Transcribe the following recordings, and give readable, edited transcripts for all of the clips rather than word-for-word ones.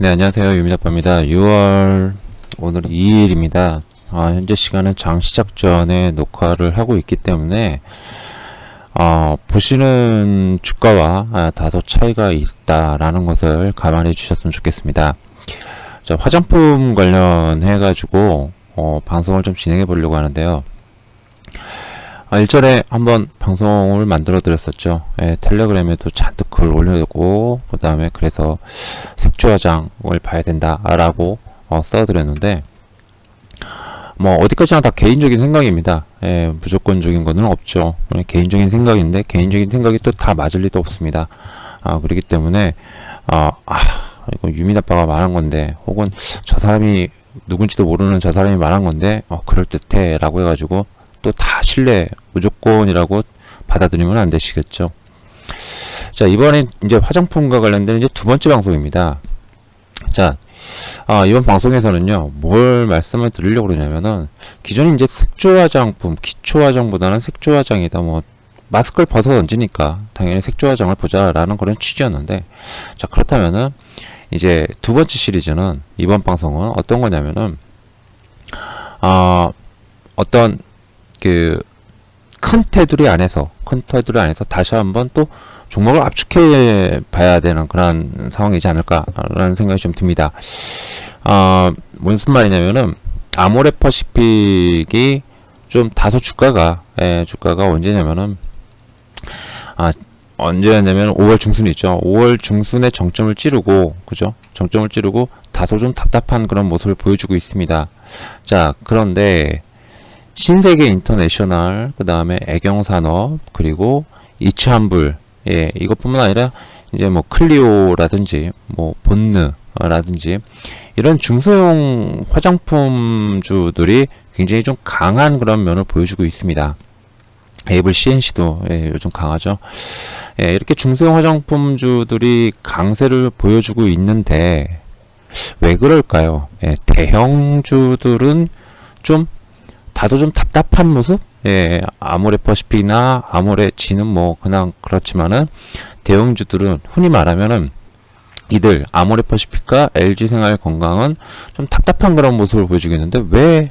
네, 안녕하세요. 유민아빠입니다. 6월 오늘 2일입니다. 현재 시간은 장 시작 전에 녹화를 하고 있기 때문에 보시는 주가와 다소 차이가 있다라는 것을 감안해 주셨으면 좋겠습니다. 자, 화장품 관련해 가지고 방송을 좀 진행해 보려고 하는데요. 일전에 한번 방송을 만들어 드렸었죠. 텔레그램에도 잔뜩 글 올려두고 그 다음에 그래서 색조화장을 봐야 된다라고 써드렸는데 뭐 어디까지나 다 개인적인 생각입니다. 무조건적인 거는 없죠. 개인적인 생각인데 개인적인 생각이 또 다 맞을 리도 없습니다. 그렇기 때문에 이거 유민아빠가 말한 건데 혹은 저 사람이 누군지도 모르는 저 사람이 말한 건데 그럴듯해 라고 해가지고 또 다 신뢰 무조건이라고 받아들이면 안 되시겠죠. 자, 이번엔 이제 화장품과 관련된 이제 두 번째 방송입니다. 자, 이번 방송에서는요, 뭘 말씀을 드리려고 그러냐면은, 기존에 이제 색조화장품, 기초화장보다는 색조화장이다, 마스크를 벗어 던지니까, 당연히 색조화장을 보자라는 그런 취지였는데, 자, 그렇다면은, 이제 두 번째 시리즈는, 이번 방송은 어떤 거냐면은, 어떤, 큰 테두리 안에서 다시 한번 또 종목을 압축해 봐야 되는 그런 상황이지 않을까라는 생각이 좀 듭니다. 무슨 말이냐면은, 아모레퍼시픽이 좀 다소 주가가 언제냐면은, 언제냐면 5월 중순이죠. 5월 중순에 정점을 찌르고, 그죠? 정점을 찌르고 다소 좀 답답한 그런 모습을 보여주고 있습니다. 자, 그런데, 신세계 인터내셔널, 그 다음에 애경산업, 그리고 이츠한불, 이것뿐만 아니라 이제 클리오라든지 본느라든지 이런 중소형 화장품주들이 굉장히 좀 강한 그런 면을 보여주고 있습니다. 에이블 CNC도 요즘 강하죠. 이렇게 중소형 화장품주들이 강세를 보여주고 있는데 왜 그럴까요? 대형주들은 다소 좀 답답한 모습? 아모레퍼시픽이나 아모레지는 그냥 그렇지만은, 대형주들은 흔히 말하면은, 이들, 아모레퍼시픽과 LG생활건강은 좀 답답한 그런 모습을 보여주겠는데, 왜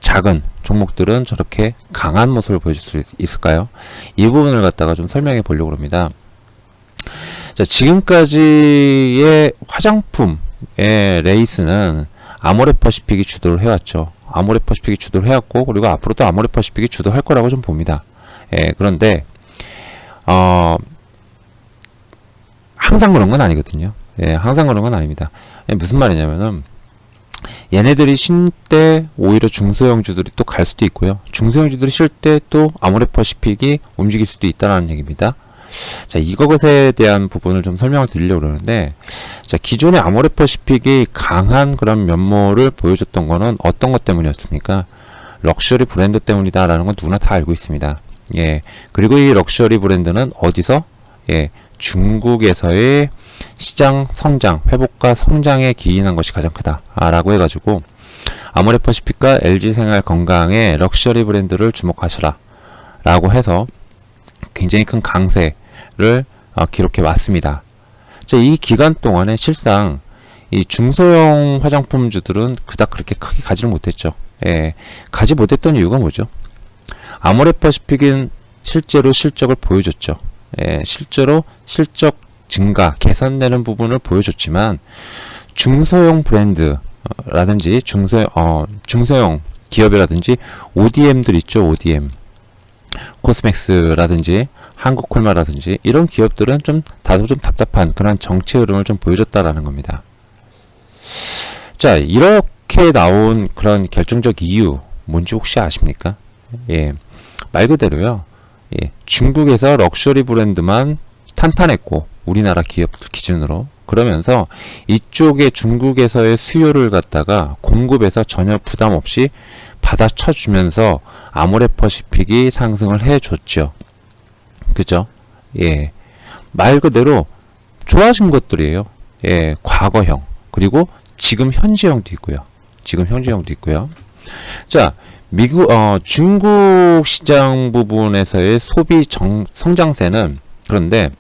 작은 종목들은 저렇게 강한 모습을 보여줄 수 있을까요? 이 부분을 갖다가 좀 설명해 보려고 합니다. 자, 지금까지의 화장품의 레이스는 아모레퍼시픽이 주도를 해왔죠. 아모레퍼시픽이 주도를 해왔고, 그리고 앞으로도 아모레퍼시픽이 주도할 거라고 좀 봅니다. 그런데, 항상 그런 건 아니거든요. 항상 그런 건 아닙니다. 무슨 말이냐면은, 얘네들이 쉴 때 오히려 중소형주들이 또 갈 수도 있고요. 중소형주들이 쉴 때 또 아모레퍼시픽이 움직일 수도 있다는 얘기입니다. 자, 이것에 대한 부분을 좀 설명을 드리려고 그러는데, 자, 기존의 아모레퍼시픽이 강한 그런 면모를 보여줬던 거는 어떤 것 때문이었습니까? 럭셔리 브랜드 때문이다라는 건 누구나 다 알고 있습니다. 그리고 이 럭셔리 브랜드는 어디서? 중국에서의 시장 성장, 회복과 성장에 기인한 것이 가장 크다라고 해가지고, 아모레퍼시픽과 LG생활건강의 럭셔리 브랜드를 주목하시라 라고 해서 굉장히 큰 강세를 기록해 왔습니다. 자, 이 기간 동안에 실상 이 중소형 화장품주들은 그닥 그렇게 크게 가지를 못했죠. 가지 못했던 이유가 뭐죠? 아모레퍼시픽은 실제로 실적을 보여줬죠. 실제로 실적 증가, 개선되는 부분을 보여줬지만 중소형 브랜드라든지 중소형 기업이라든지 ODM들 있죠. ODM. 코스맥스라든지 한국콜마라든지 이런 기업들은 다소 좀 답답한 그런 정체 흐름을 좀 보여줬다라는 겁니다. 자, 이렇게 나온 그런 결정적 이유 뭔지 혹시 아십니까? 말 그대로요. 중국에서 럭셔리 브랜드만 탄탄했고 우리나라 기업 기준으로 그러면서 이쪽에 중국에서의 수요를 갖다가 공급에서 전혀 부담 없이 받아쳐주면서 아모레퍼시픽이 상승을 해줬죠. 그죠? 말 그대로 좋아진 것들이에요. 과거형. 그리고 지금 현재형도 있고요. 자, 중국 시장 부분에서의 소비 성장세는 그런데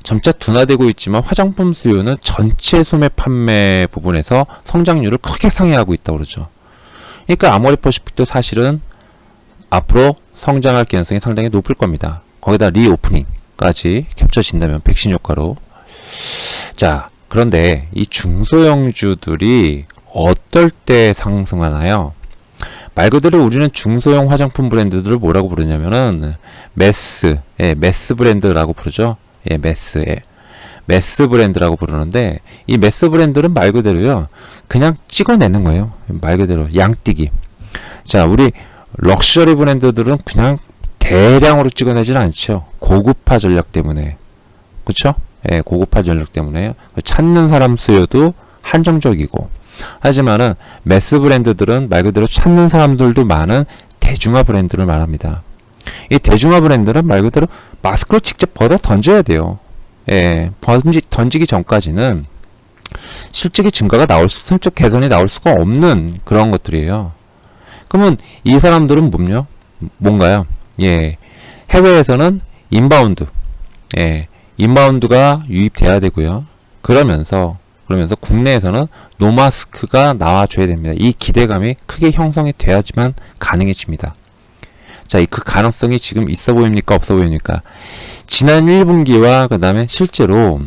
점차 둔화되고 있지만 화장품 수요는 전체 소매 판매 부분에서 성장률을 크게 상회하고 있다고 그러죠. 그러니까 아모레퍼시픽도 사실은 앞으로 성장할 가능성이 상당히 높을 겁니다. 거기다 리오프닝까지 겹쳐진다면 백신 효과로. 자, 그런데 이 중소형주들이 어떨 때 상승하나요? 말 그대로 우리는 중소형 화장품 브랜드들을 뭐라고 부르냐면은 매스 브랜드라고 부르죠. 매스 브랜드라고 부르는데, 이 매스 브랜드는 말 그대로요, 그냥 찍어내는 거예요. 말 그대로 양띠기. 자, 우리 럭셔리 브랜드들은 그냥 대량으로 찍어내진 않죠. 고급화 전략 때문에. 그쵸? 고급화 전략 때문에 찾는 사람 수요도 한정적이고, 하지만은 매스 브랜드들은 말 그대로 찾는 사람들도 많은 대중화 브랜드를 말합니다. 이 대중화 브랜드는 말 그대로 마스크를 직접 벗어 던져야 돼요. 던지기 전까지는 실적의 증가가 실적 개선이 나올 수가 없는 그런 것들이에요. 그러면 이 사람들은 뭔가요? 해외에서는 인바운드, 인바운드가 유입돼야 되고요. 그러면서 국내에서는 노마스크가 나와줘야 됩니다. 이 기대감이 크게 형성이 돼야지만 가능해집니다. 자, 그 가능성이 지금 있어 보입니까? 없어 보입니까? 지난 1분기와 그 다음에 실제로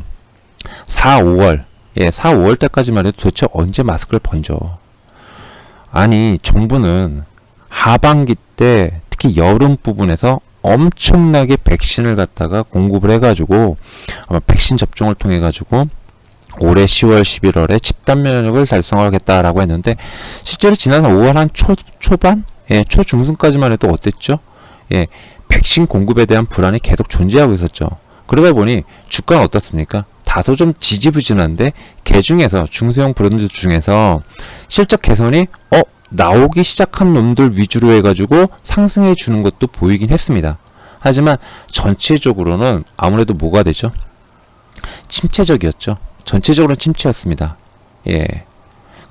4, 5월 때까지만 해도 도대체 언제 마스크를 번져? 아니, 정부는 하반기 때 특히 여름 부분에서 엄청나게 백신을 갖다가 공급을 해가지고 아마 백신 접종을 통해 가지고 올해 10월, 11월에 집단 면역을 달성하겠다라고 했는데, 실제로 지난 5월 한 초반? 초중순까지만 해도 어땠죠? 백신 공급에 대한 불안이 계속 존재하고 있었죠. 그러다 보니 주가는 어떻습니까? 다소 좀 지지부진한데, 중에서 중소형 브랜드 중에서 실적 개선이 나오기 시작한 놈들 위주로 해가지고 상승해 주는 것도 보이긴 했습니다. 하지만 전체적으로는 아무래도 뭐가 되죠? 침체적이었죠. 전체적으로는 침체였습니다.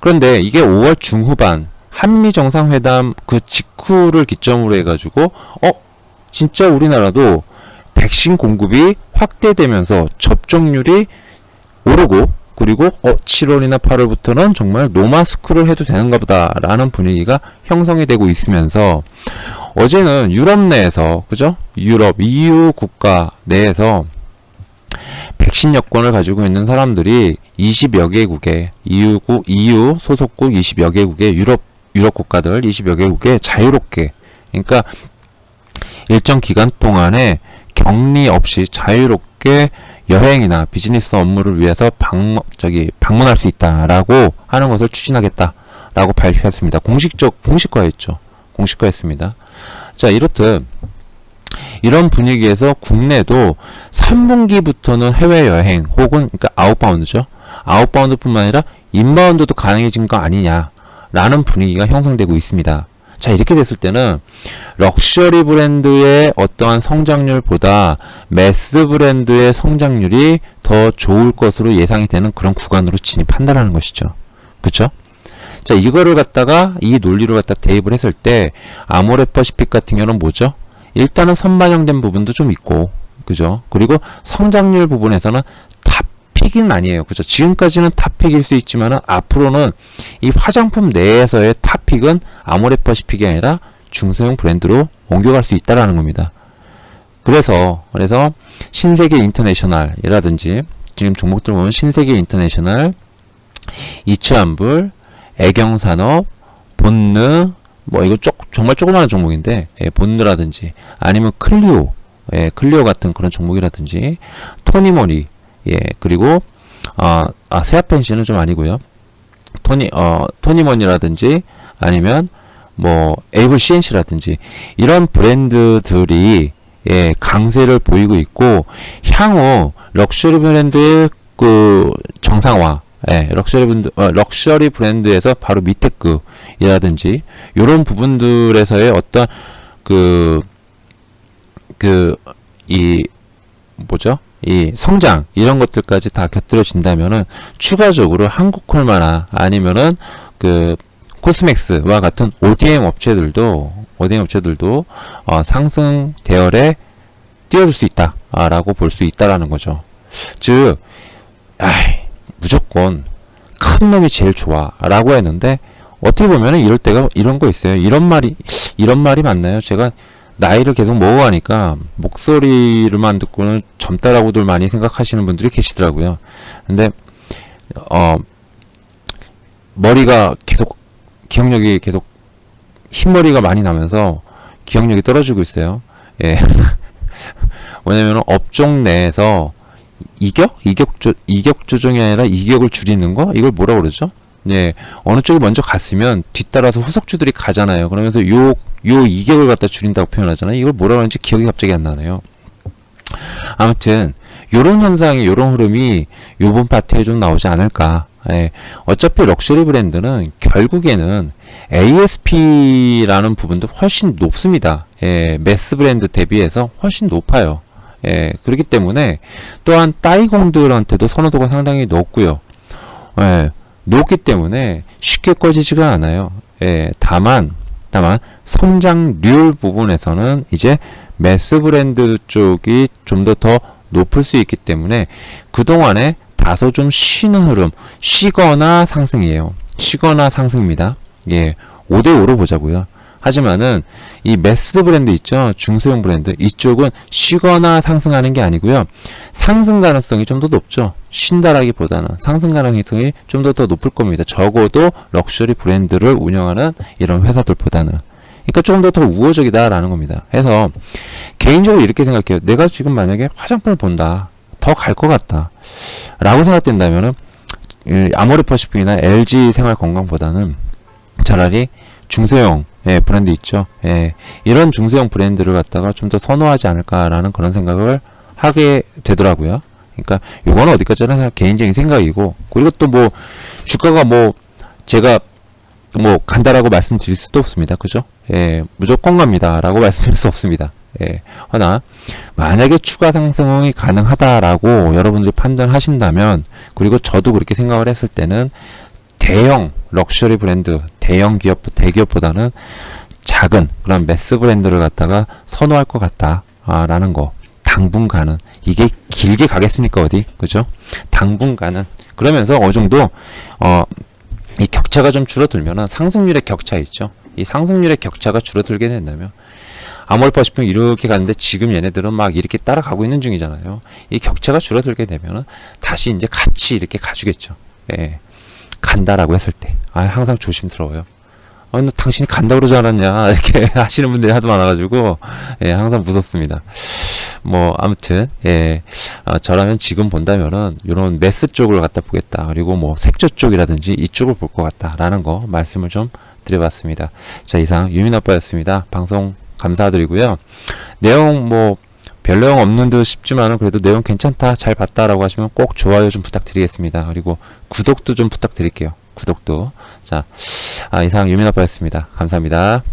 그런데 이게 5월 중후반 한미 정상회담 그 직후를 기점으로 해가지고 진짜 우리나라도 백신 공급이 확대되면서 접종률이 오르고, 그리고 7월이나 8월부터는 정말 노마스크를 해도 되는가 보다 라는 분위기가 형성이 되고 있으면서, 어제는 유럽 내에서, 그죠? 유럽, EU 국가 내에서 백신 여권을 가지고 있는 사람들이 20여 개국의 EU 소속국 20여 개국의 유럽 국가들 20여 개국에 자유롭게, 그러니까 일정 기간 동안에 격리 없이 자유롭게 여행이나 비즈니스 업무를 위해서 방문할 수 있다라고 하는 것을 추진하겠다라고 발표했습니다. 공식화했죠. 공식화했습니다. 자, 이렇듯 이런 분위기에서 국내도 3분기부터는 해외여행 혹은 그러니까 아웃바운드죠. 아웃바운드뿐만 아니라 인바운드도 가능해진 거 아니냐라는 분위기가 형성되고 있습니다. 자, 이렇게 됐을 때는 럭셔리 브랜드의 어떠한 성장률보다 매스 브랜드의 성장률이 더 좋을 것으로 예상이 되는 그런 구간으로 진입한다라는 것이죠. 그쵸? 자, 이거를 갖다가 이 논리를 갖다 대입을 했을 때 아모레퍼시픽 같은 경우는 뭐죠? 일단은 선반영된 부분도 좀 있고, 그죠? 그리고 성장률 부분에서는 탑픽은 아니에요. 그죠? 지금까지는 탑픽일 수 있지만은 앞으로는 이 화장품 내에서의 탑픽은 아모레퍼시픽이 아니라 중소형 브랜드로 옮겨갈 수 있다라는 겁니다. 그래서 신세계 인터내셔널이라든지 지금 종목들 보면 신세계 인터내셔널, 이츠안불, 애경산업, 본느, 이거 정말 조그마한 종목인데, 본느라든지, 아니면 클리오 같은 그런 종목이라든지, 토니모니, 그리고, 세아펜시는 좀 아니고요. 토니모니라든지, 아니면, 에이블 CNC라든지, 이런 브랜드들이, 강세를 보이고 있고, 향후, 럭셔리 브랜드의 정상화, 럭셔리 브랜드에서 바로 밑에 급이라든지 요런 부분들에서의 어떤 이 성장 이런 것들까지 다 곁들여진다면은 추가적으로 한국콜마나 아니면은 코스맥스와 같은 ODM 업체들도 상승 대열에 뛰어들 수 있다라고 볼 수 있다라는 거죠. 즉, 무조건 큰 놈이 제일 좋아 라고 했는데, 어떻게 보면은 이럴 때가 이런 거 있어요. 이런 말이 맞나요? 제가 나이를 계속 먹어가니까 목소리를만 듣고는 젊다라고들 많이 생각하시는 분들이 계시더라고요. 근데 머리가 계속, 기억력이 계속, 흰머리가 많이 나면서 기억력이 떨어지고 있어요. 예. 왜냐면 업종 내에서 이격 조정이 아니라 이격을 줄이는 거? 이걸 뭐라 그러죠? 예. 어느 쪽이 먼저 갔으면 뒤따라서 후속주들이 가잖아요. 그러면서 요 이격을 갖다 줄인다고 표현하잖아요. 이걸 뭐라 그러는지 기억이 갑자기 안 나네요. 아무튼 요런 현상이, 요런 흐름이 요번 파트에 좀 나오지 않을까. 예. 어차피 럭셔리 브랜드는 결국에는 ASP라는 부분도 훨씬 높습니다. 예. 매스 브랜드 대비해서 훨씬 높아요. 예. 그렇기 때문에 또한 따이공들한테도 선호도가 상당히 높고요. 예. 높기 때문에 쉽게 꺼지지가 않아요. 예. 다만 성장률 부분에서는 이제 매스 브랜드 쪽이 좀 더 높을 수 있기 때문에 그동안에 다소 좀 쉬는 흐름, 쉬거나 상승이에요. 쉬거나 상승입니다. 예, 5대5로 보자고요. 하지만은 이 매스 브랜드 있죠, 중소형 브랜드, 이쪽은 쉬거나 상승하는 게 아니고요, 상승 가능성이 좀 더 높죠. 쉰다라기보다는 상승 가능성이 좀 더 높을 겁니다. 적어도 럭셔리 브랜드를 운영하는 이런 회사들보다는. 그러니까 조금 더 우호적이다라는 겁니다. 해서 개인적으로 이렇게 생각해요. 내가 지금 만약에 화장품을 본다, 더 갈 것 같다 라고 생각된다면은 아모레퍼시픽이나 LG 생활건강보다는 차라리 중소형 브랜드 있죠. 이런 중소형 브랜드를 갖다가 좀 더 선호하지 않을까라는 그런 생각을 하게 되더라고요. 그러니까 이건 어디까지나 개인적인 생각이고, 그리고 또 뭐 주가가 뭐 제가 뭐 간다라고 말씀드릴 수도 없습니다. 그죠? 무조건 갑니다 라고 말씀드릴 수 없습니다. 허나 만약에 추가 상승이 가능하다라고 여러분들이 판단하신다면, 그리고 저도 그렇게 생각을 했을 때는 대형 럭셔리 브랜드, 대기업보다는 작은 그런 매스 브랜드를 갖다가 선호할 것 같다 라는 거. 당분간은. 이게 길게 가겠습니까 어디? 그죠? 당분간은. 그러면서 어느 정도 이 격차가 좀 줄어들면은, 상승률의 격차 있죠. 이 상승률의 격차가 줄어들게 된다면, 아모레퍼시픽 이렇게 갔는데 지금 얘네들은 막 이렇게 따라가고 있는 중이잖아요. 이 격차가 줄어들게 되면은 다시 이제 같이 이렇게 가주겠죠. 간다라고 했을 때. 항상 조심스러워요. 너 당신이 간다 그러지 않았냐 이렇게 하시는 분들이 하도 많아가지고 항상 무섭습니다. 뭐 아무튼 저라면 지금 본다면은 이런 매스 쪽을 갖다 보겠다, 그리고 뭐 색조 쪽이라든지 이쪽을 볼 것 같다라는 거 말씀을 좀 드려봤습니다. 자, 이상 유민아빠였습니다. 방송 감사드리고요. 내용 뭐 별 내용 없는 듯 싶지만은 그래도 내용 괜찮다, 잘 봤다라고 하시면 꼭 좋아요 좀 부탁드리겠습니다. 그리고 구독도 좀 부탁드릴게요. 구독도. 자, 이상 유민아빠였습니다. 감사합니다.